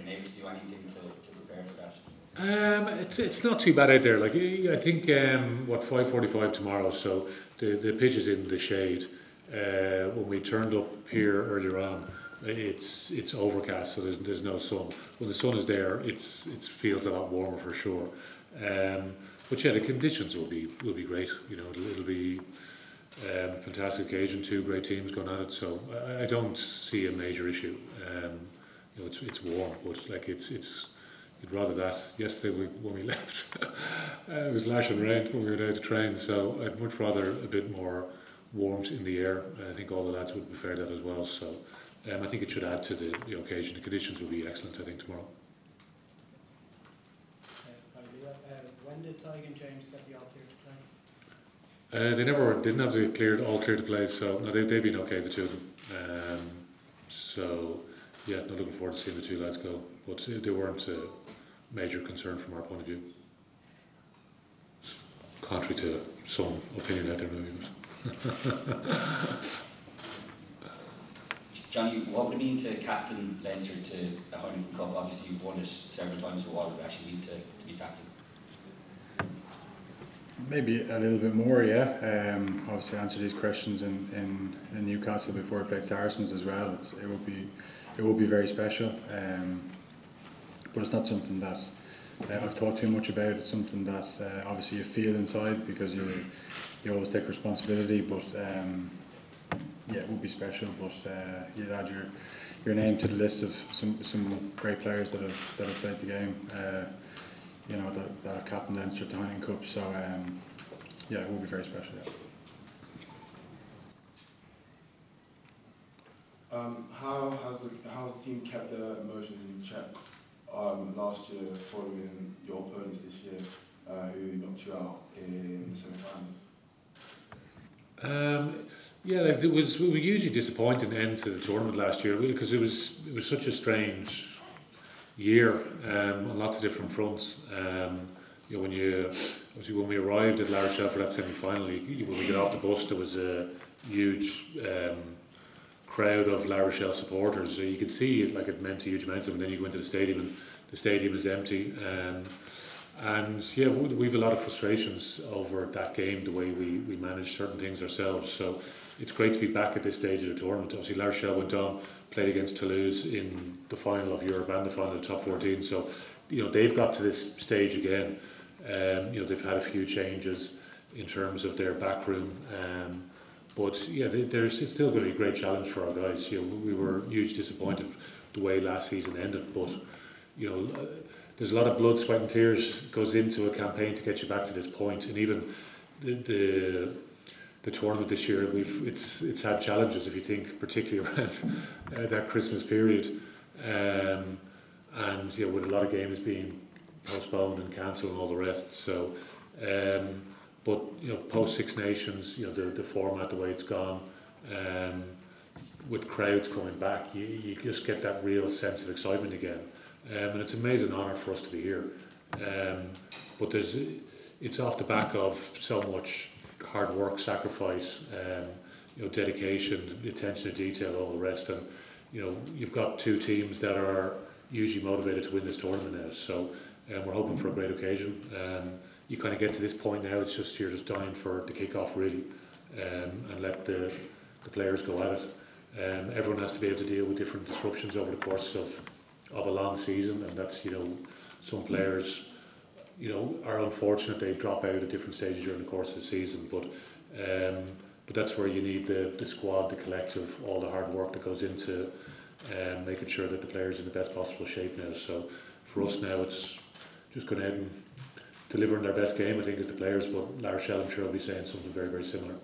been able to do anything to prepare for that? It's not too bad out there. Like I think 5:45 tomorrow. So the pitch is in the shade. When we turned up here earlier on, it's overcast, so there's no sun. When the sun is there, it feels a lot warmer for sure. But yeah, the conditions will be great. You know, it'll be fantastic occasion. Two great teams going at it, so I don't see a major issue. You know, it's warm, but like it's. You'd rather that. Yesterday when we left, it was lashing rain when we were down to train, so I'd much rather a bit more warmth in the air. I think all the lads would prefer that as well. So I think it should add to the occasion. The conditions will be excellent, I think, tomorrow. When did Tig and James get the all clear to play? They didn't have the all clear to play, so no, they've been okay, the two of them. So yeah, not looking forward to seeing the two lads go, but they weren't a major concern from our point of view. Contrary to some opinion out there, maybe. Johnny, what would it mean to captain Leinster to a Heineken Cup? Obviously, you've won it several times, but what would it actually mean to be captain? Maybe a little bit more, yeah. Obviously, answer these questions in Newcastle before I played Saracens as well. It will be very special, but it's not something that I've thought too much about. It's something that obviously you feel inside because you always take responsibility. But yeah, it would be special. But you'd add your name to the list of some great players that have played the game. You know, that have captained Leinster to Heineken Cup. So yeah, it will be very special. Yeah. How has the team kept their emotions in check last year following your opponents this year, who knocked you out in the semi-finals? Yeah, like we were hugely disappointed end to the tournament last year because it was such a strange year on lots of different fronts. You know, when we arrived at La Rochelle for that semi-final, when we got off the bus, there was a huge crowd of La Rochelle supporters. So you could see it, like it meant a huge amount to them. And then you go into the stadium and the stadium is empty. And yeah, we've a lot of frustrations over that game, the way we manage certain things ourselves. So it's great to be back at this stage of the tournament. Obviously, La Rochelle went on, played against Toulouse in the final of Europe and the final of the top 14. So you know, they've got to this stage again. You know, they've had a few changes in terms of their backroom. But yeah, it's still going to be a great challenge for our guys. You know, we were hugely disappointed the way last season ended, but you know, there's a lot of blood, sweat and tears goes into a campaign to get you back to this point. And even the tournament this year, it's had challenges, if you think, particularly around that Christmas period, and you know, with a lot of games being postponed and cancelled and all the rest. So. But you know, post Six Nations, you know, the format, the way it's gone, with crowds coming back, you just get that real sense of excitement again, and it's an amazing honour for us to be here. But it's off the back of so much hard work, sacrifice, you know, dedication, attention to detail, all the rest, and you know, you've got two teams that are usually motivated to win this tournament now. So we're hoping for a great occasion. You kind of get to this point now, it's just you're just dying for the kick-off really, and let the players go at it. Everyone has to be able to deal with different disruptions over the course of a long season, and that's, you know, some players, you know, are unfortunate, they drop out at different stages during the course of the season, but that's where you need the squad, the collective, all the hard work that goes into making sure that the players are in the best possible shape now. So for us now, it's just going out and delivering their best game, I think, as the players, but La Rochelle, I'm sure, will be saying something very, very similar.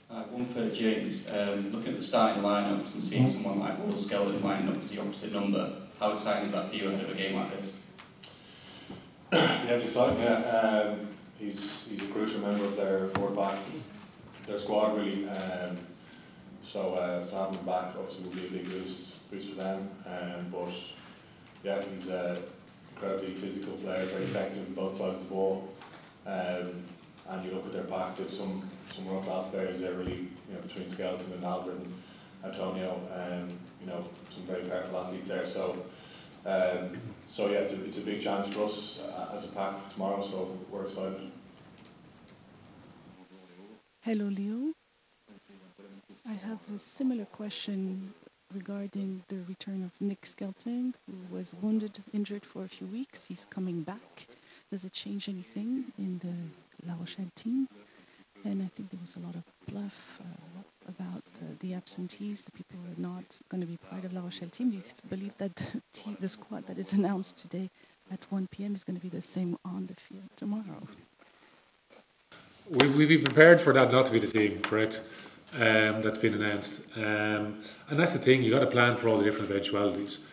One for James. Looking at the starting lineups and seeing someone like Will Skelton lining up as the opposite number, how exciting is that for you ahead of a game like this? Yeah, it's exciting. Yeah, he's a crucial member of their forward back, their squad really. So having him back obviously will be a big boost for them. But yeah, he's an incredibly physical player, very effective on both sides of the ball. And you look at their pack, there's some world class players there really, you know, between Skelton and Alfred Antonio, you know, some very powerful athletes there. So yeah, it's a big challenge for us as a pack tomorrow. So we're excited. Hello, Leo. I have a similar question regarding the return of Nick Skelton, who was injured for a few weeks. He's coming back. Does it change anything in the La Rochelle team? And I think there was a lot of bluff about the absentees, the people who are not going to be part of La Rochelle team. Do you believe that the squad that is announced today at 1 p.m. is going to be the same on the field tomorrow? We've been prepared for that not to be the team, correct? That's been announced. And that's the thing, you've got to plan for all the different eventualities.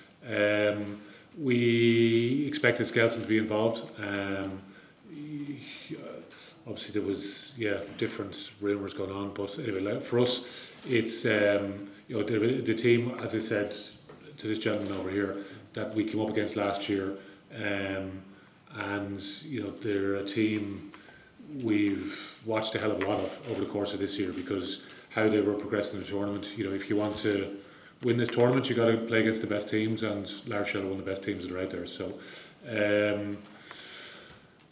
We expected Skelton to be involved. Obviously there was different rumours going on, but anyway, like, for us it's you know, the team, as I said to this gentleman over here, that we came up against last year, and you know, they're a team we've watched a hell of a lot of over the course of this year, because how they were progressing in the tournament. You know, if you want to win this tournament, you got to play against the best teams, and La Rochelle are one of the best teams that are out there. So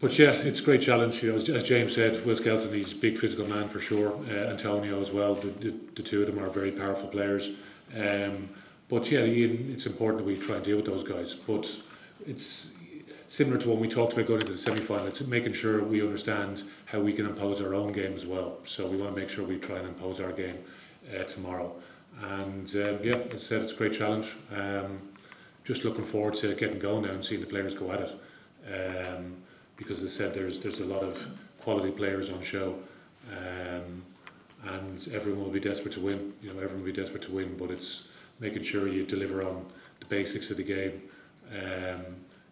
but yeah, it's a great challenge. You know, as James said, Will Skelton, he's a big physical man for sure. Antonio as well. The two of them are very powerful players. But yeah, it's important that we try and deal with those guys. But it's similar to what we talked about going into the semi-final. It's making sure we understand how we can impose our own game as well. So we want to make sure we try and impose our game tomorrow. And yeah, as I said, it's a great challenge. Just looking forward to getting going now and seeing the players go at it. Because as I said, there's a lot of quality players on show, and everyone will be desperate to win. You know, everyone will be desperate to win, but it's making sure you deliver on the basics of the game,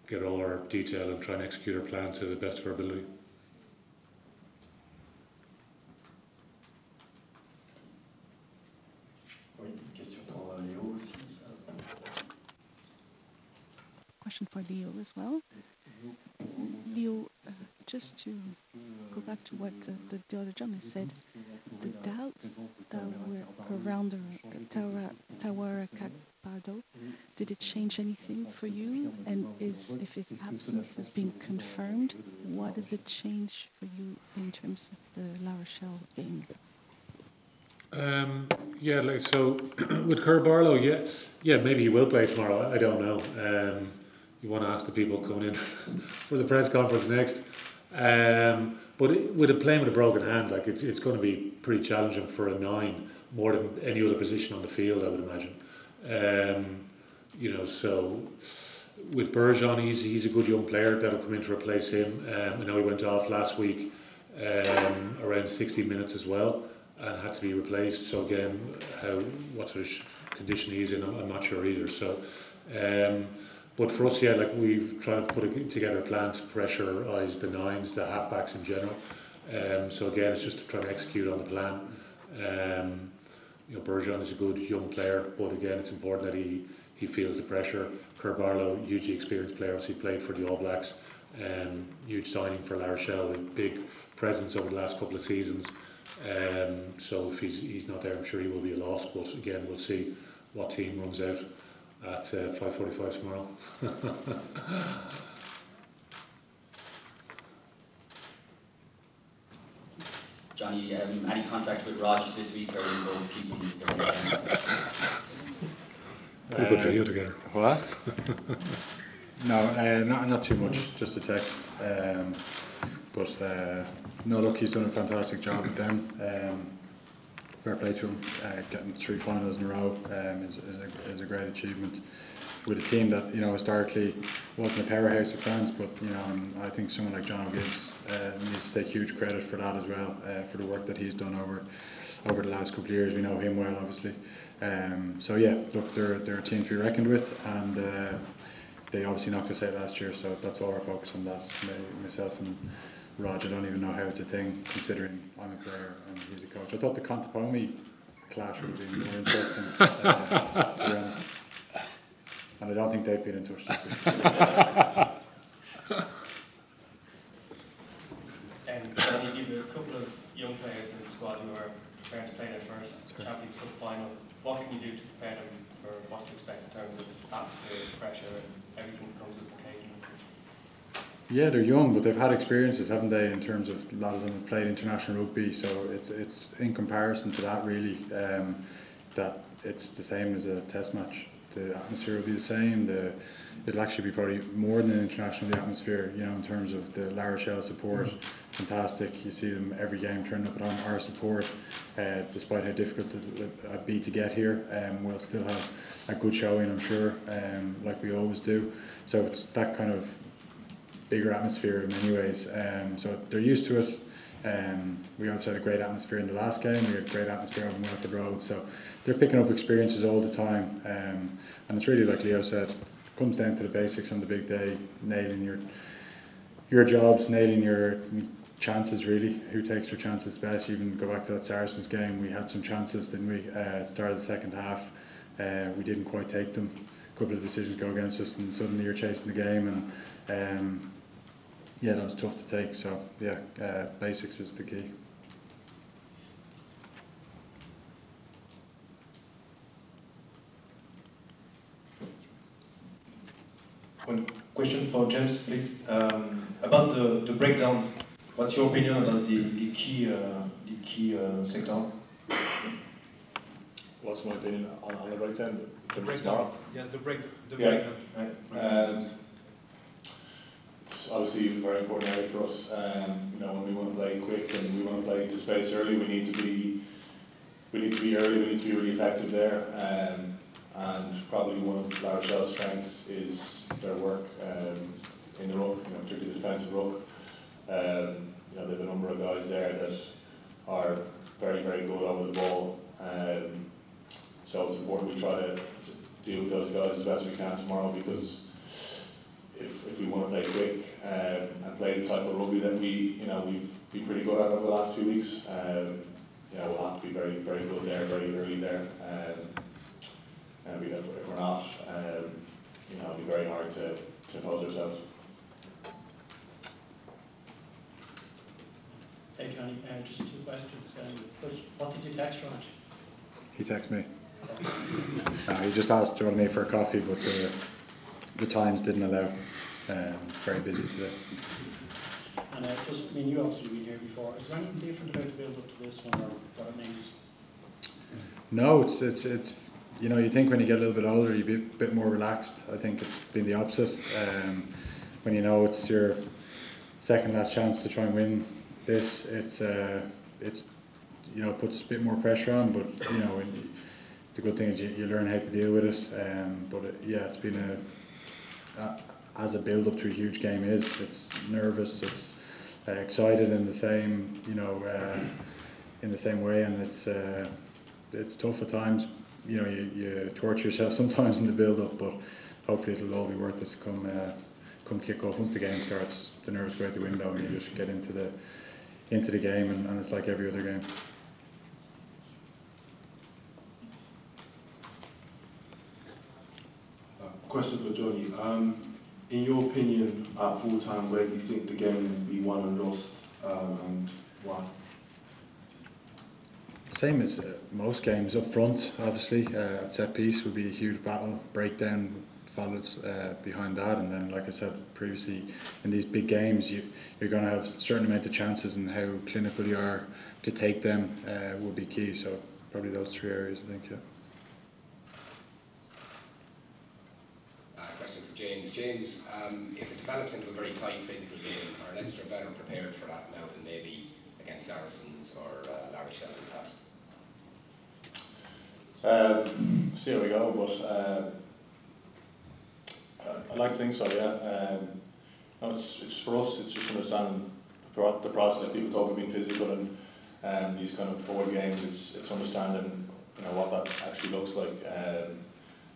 get all our detail, and try and execute our plan to the best of our ability. Question for Leo as well. Leo, just to go back to what the other gentleman said, the doubts that were around Tawara Kakpado, did it change anything for you? And if his absence is being confirmed, what does it change for you in terms of the La Rochelle game? Yeah, like so with Kerr Barlow, yeah, maybe he will play tomorrow. I don't know. You want to ask the people coming in for the press conference next. But with playing with a broken hand, like it's going to be pretty challenging for a 9 more than any other position on the field, I would imagine. You know, so with Bergeron, he's a good young player that'll come in to replace him. I know he went off last week around 60 minutes as well, and had to be replaced. So again, what sort of condition he's in, I'm not sure either. So. But for us, yeah, like we've tried to put together a plan to pressurise the 9s, the halfbacks in general. So again, it's just to try to execute on the plan. You know, Bergeron is a good young player, but again, it's important that he feels the pressure. Kerr Barlow, hugely experienced player, obviously played for the All Blacks. Huge signing for La Rochelle, a big presence over the last couple of seasons. So if he's not there, I'm sure he will be a loss. But again, we'll see what team runs out at 5:45 tomorrow. Johnny, any contact with Raj this week, or are you both keeping Pretty good video together. What? No, not too much, just a text. But no, look, he's done a fantastic job with them. Fair play to him. Getting 3 finals in a row is a great achievement with a team that, you know, historically wasn't a powerhouse of France, but you know, and I think someone like John O'Gibbs needs to take huge credit for that as well, for the work that he's done over the last couple of years. We know him well, obviously. So yeah, look, they're a team to be reckoned with, and they obviously knocked us out last year, so that's all our focus on that. Myself and Raj, I don't even know how it's a thing, considering I'm a player and he's a coach. I thought the Contapomi clash would have been more interesting, to be honest. And I don't think they've been in touch this week. And you have a couple of young players in the squad who are preparing to play their first Champions Cup final. final. What can you do to prepare them for what to expect in terms of atmosphere, pressure, and everything that comes with occasion? Yeah, they're young, but they've had experiences, haven't they? In terms of a lot of them have played international rugby, so it's in comparison to that really that it's the same as a test match. The atmosphere will be the same. It'll actually be probably more than international, the atmosphere, you know, in terms of the La Rochelle support. Fantastic. You see them every game turning up on our support, despite how difficult it'll be to get here. We'll still have a good showing, I'm sure, like we always do. So it's that kind of bigger atmosphere in many ways. So they're used to it. We also had a great atmosphere in the last game. We had a great atmosphere on Welford Road. So they're picking up experiences all the time. And it's really like Leo said, it comes down to the basics on the big day, nailing your jobs, nailing your chances really. Who takes their chances best? Even go back to that Saracens game, we had some chances, didn't we? Start of the second half, we didn't quite take them. A couple of decisions go against us, and suddenly you're chasing the game, and yeah, that was tough to take. So yeah, basics is the key. One question for James, please. About the breakdowns, what's your opinion about the key sector? What's my opinion on the breakdown? The breakdown. Yes, the breakdown. Right. It's obviously a very important area for us. You know, when we want to play quick and we want to play the space early, we need to be early. We need to be really effective there. And probably one of La Rochelle's strengths is their work in the ruck, you know, particularly the defensive ruck. You know, they have a number of guys there that are very, very good over the ball. So it's important we try to deal with those guys as best we can tomorrow, because if we want to play quick and play the type of rugby that we've been pretty good at over the last few weeks, you know, we'll have to be very, very good there, very early there. If we're not, you know, it'll be very hard to impose ourselves. Hey Johnny, just two questions. First, what did you text Raj? He texted me. He just asked join me for a coffee, but the times didn't allow. Very busy today. And just, I mean, you obviously been here before. Is there anything different about the build up to this one, or what it means? No, it's you know, you think when you get a little bit older, you be a bit more relaxed. I think it's been the opposite. When you know it's your second last chance to try and win this, it's you know, it puts a bit more pressure on. But you know, the good thing is you learn how to deal with it. Yeah, it's been as a build up to a huge game is. It's nervous. It's excited in the same, you know, in the same way, and it's tough at times. You know, you torture yourself sometimes in the build-up, but hopefully it'll all be worth it to come kick off. Once the game starts, the nerves go out the window and you just get into the game, and it's like every other game. Question for Johnny. In your opinion, at full time, where do you think the game will be won and lost, and why? Same as most games, up front obviously, at set piece would be a huge battle, breakdown followed behind that, and then like I said previously, in these big games you're going to have a certain amount of chances, and how clinical you are to take them will be key, so probably those three areas I think, yeah. Question for James. James, if it develops into a very tight physical game, are Leinster better prepared for that now than maybe against Saracens or La Rochelle in the past? See how we go, but I like to think so, yeah. No, it's for us, it's just understanding the process. Like people talk about being physical and these kind of forward games, it's understanding, you know, what that actually looks like.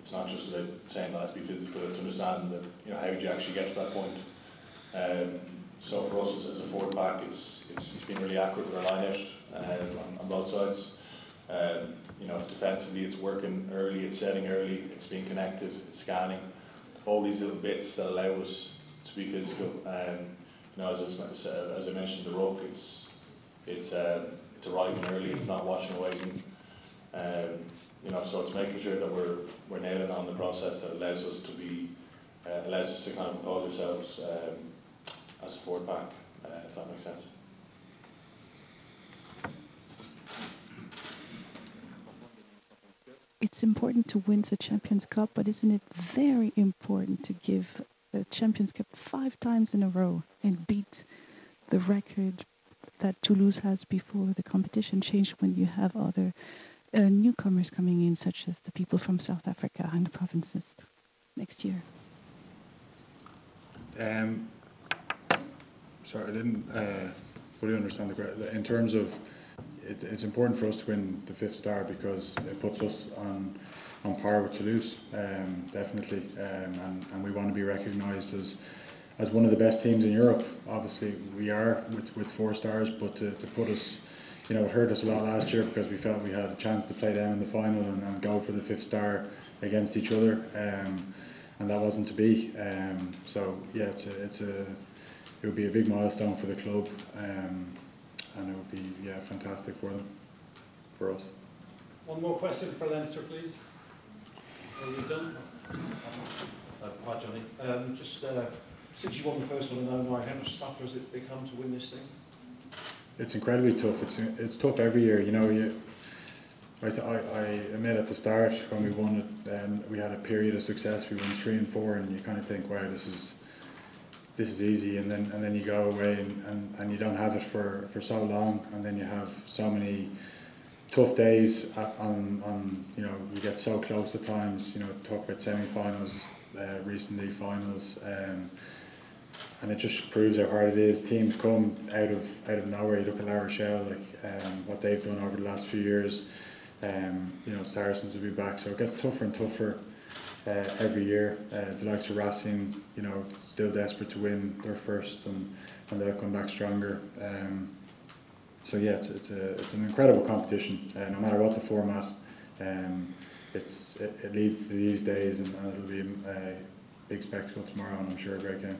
It's not just about saying that let's be physical, it's understanding that, you know, how do you actually get to that point. So for us as a forward pack, it's been really accurate with our line out on both sides. You know, it's defensively, it's working early, it's setting early, it's being connected, it's scanning. All these little bits that allow us to be physical. You know, as I mentioned, the ruck, it's arriving early, it's not watching away. You know, so it's making sure that we're nailing on the process that allows us to be allows us to kind of compose ourselves as a forward pack, if that makes sense. It's important to win the Champions Cup, but isn't it very important to give the Champions Cup 5 times in a row and beat the record that Toulouse has before the competition changed, when you have other newcomers coming in, such as the people from South Africa and the provinces next year? Sorry, I didn't fully understand the question. In terms of, it's important for us to win the 5th star because it puts us on par with Toulouse, definitely, and we want to be recognised as one of the best teams in Europe. Obviously, we are with 4 stars, but to put us, you know, it hurt us a lot last year because we felt we had a chance to play them in the final and go for the 5th star against each other, and that wasn't to be. So yeah, it would be a big milestone for the club, and it would be fantastic for them, for us. One more question for Leinster, please. Are we done? Hi Johnny. Since you won the first one in 09, how much tougher has it become to win this thing? It's incredibly tough. It's tough every year. You know, I admit at the start when we won it, we had a period of success. We won 3 and 4, and you kind of think, wow, this is easy, and then you go away and you don't have it for so long, and then you have so many tough days on you know, you get so close at times. You know, talk about semi-finals, recently finals, and it just proves how hard it is. Teams come out of nowhere. You look at Rochelle, like what they've done over the last few years. You know, Saracens will be back, so it gets tougher and tougher every year. The likes of Racing, you know, still desperate to win their first, and they'll come back stronger. So yeah, it's an incredible competition. No matter what the format, it leads to these days, and it'll be a big spectacle tomorrow, and I'm sure a great game.